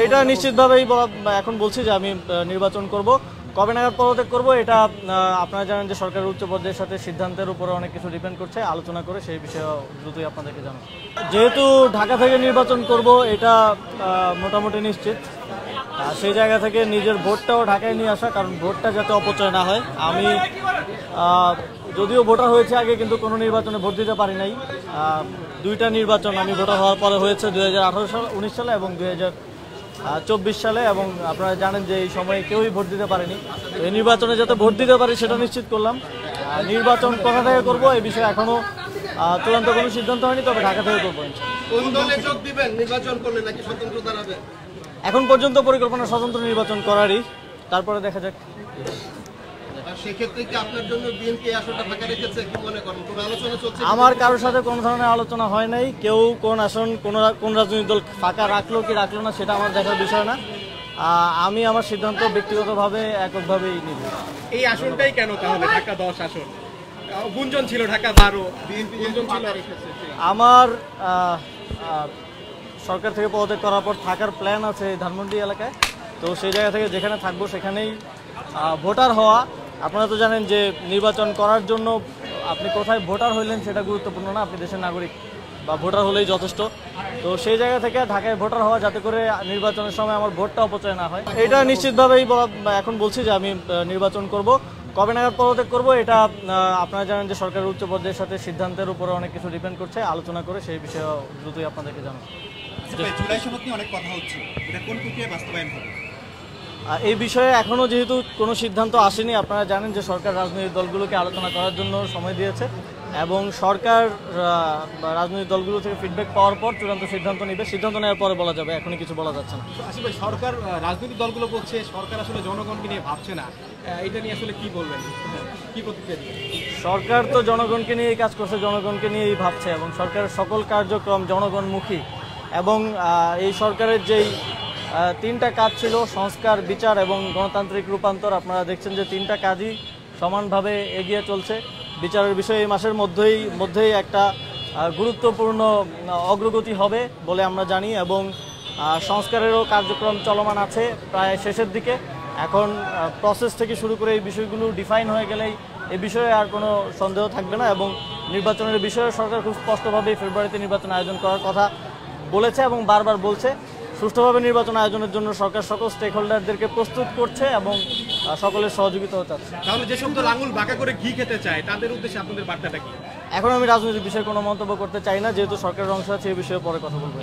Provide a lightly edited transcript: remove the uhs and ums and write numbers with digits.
এটা নিশ্চিতভাবেই এখন বলছি যে আমি নির্বাচন করব। কবে নাগাদ পদত্যাগ করব এটা আপনারা জানেন যে সরকারের উচ্চ পর্যায়ের সাথে সিদ্ধান্তের উপরে অনেক কিছু ডিপেন্ড করছে, আলোচনা করে সেই বিষয়ে দ্রুতই আপনাদেরকে জানাবো। যেহেতু ঢাকা থেকে নির্বাচন করব এটা মোটামুটি নিশ্চিত, সেই জায়গা থেকে নিজের ভোটটাও ঢাকায় নিয়ে আসা, কারণ ভোটটা যাতে অপচয় না হয়। আমি যদিও ভোটার হয়েছে আগে, কিন্তু কোনো নির্বাচনে ভোট দিতে পারি নাই। দুইটা নির্বাচন আমি ভোটার হওয়ার পরে হয়েছে, 2018 সাল 19 সালে এবং 2024 সালে, এবং আপনারা জানেন যে এই সময়ে কেউই ভোট দিতে পারেনি। তো এই নির্বাচনে যাতে ভোট দিতে পারি সেটা নিশ্চিত করলাম। নির্বাচন কোথা থেকে করবো এই বিষয়ে এখনো চূড়ান্ত কোনো সিদ্ধান্ত হয়নি, তবে ঢাকা থেকে করবো। এখন পর্যন্ত পরিকল্পনা স্বতন্ত্র নির্বাচন করারই, তারপরে দেখা যাক। আমার কারোর সাথে কোনো ধরনের আলোচনা হয় নাই। কেউ কোন আসন কোন রাজনৈতিক দল ফাঁকা রাখলো কি রাখলো না সেটা আমার দেখার বিষয় না। আমি আমার সিদ্ধান্ত ব্যক্তিগতভাবে এককভাবেই নিব। এই আসনটাই কেন তাহলে ঢাকা 10 আসন? গুঞ্জন ছিল ঢাকা 12, গুঞ্জন ছিল। আমার সরকার থেকে পদত্যাগ করার পর থাকার প্ল্যান আছে ধানমন্ডি এলাকায়। তো সেই জায়গা থেকে যেখানে থাকবো সেখানেই ভোটার হওয়া। আপনারা তো জানেন যে নির্বাচন করার জন্য আপনি কোথায় ভোটার হইলেন সেটা গুরুত্বপূর্ণ না, আপনি দেশের নাগরিক বা ভোটার হলেই যথেষ্ট। তো সেই জায়গা থেকে ঢাকায় ভোটার হওয়া, যাতে করে নির্বাচনের সময় আমার ভোটটা অপচয় না হয়। এটা নিশ্চিতভাবেই এখন বলছি যে আমি নির্বাচন করব। কবে নাগাদ পদত্যাগ করব এটা আপনারা জানেন যে সরকারের উচ্চ পর্যায়ের সাথে সিদ্ধান্তের উপরে অনেক কিছু ডিপেন্ড করছে, আলোচনা করে সেই বিষয়ে দ্রুতই আপনাদেরকে জানাবো। জুলাই সনদ নিয়ে অনেক কথা হচ্ছে, এটা কোন প্রক্রিয়ায় বাস্তবায়ন হবে? এই বিষয়ে এখনও যেহেতু কোনো সিদ্ধান্ত আসেনি, আপনারা জানেন যে সরকার রাজনৈতিক দলগুলোকে আলোচনা করার জন্য সময় দিয়েছে, এবং সরকার রাজনৈতিক দলগুলো থেকে ফিডব্যাক পাওয়ার পর চূড়ান্ত সিদ্ধান্ত নেবে। সিদ্ধান্ত নেওয়ার পরে বলা যাবে, এখনই কিছু বলা যাচ্ছে না। আসলে সরকার, রাজনৈতিক দলগুলো বলছে সরকার আসলে জনগণকে নিয়ে ভাবছে না, এটা নিয়ে আসলে কি বলবেন, কি প্রতিক্রিয়া দিবেন? সরকার তো জনগণকে নিয়েই কাজ করছে, জনগণকে নিয়েই ভাবছে, এবং সরকারের সকল কার্যক্রম জনগণমুখী। এবং এই সরকারের যেই তিনটা কাজ ছিল, সংস্কার, বিচার এবং গণতান্ত্রিক রূপান্তর, আপনারা দেখছেন যে তিনটা কাজই সমানভাবে এগিয়ে চলছে। বিচারের বিষয়ে এই মাসের মধ্যেই একটা গুরুত্বপূর্ণ অগ্রগতি হবে বলে আমরা জানি, এবং সংস্কারেরও কার্যক্রম চলমান আছে প্রায় শেষের দিকে। এখন প্রসেস থেকে শুরু করে এই বিষয়গুলো ডিফাইন হয়ে গেলেই এ বিষয়ে আর কোনো সন্দেহ থাকবে না। এবং নির্বাচনের বিষয়ে সরকার খুব স্পষ্টভাবেই ফেব্রুয়ারিতে নির্বাচন আয়োজন করার কথা বলেছে এবং বারবার বলছে। সুষ্ঠুভাবে নির্বাচন আয়োজনের জন্য সরকার সকল স্টেক হোল্ডারদেরকে প্রস্তুত করছে এবং সকলের সহযোগিতাও চাচ্ছে। তাহলে যে শব্দ আঙুল বাঁকা করে ঘি খেতে চায় তাদের উদ্দেশ্যে আপনাদের বার্তাটা কি? এখন আমি রাজনৈতিক বিষয়ে কোনো মন্তব্য করতে চাই না, যেহেতু সরকারের অংশ আছে, এই বিষয়ে পরে কথা বলবো।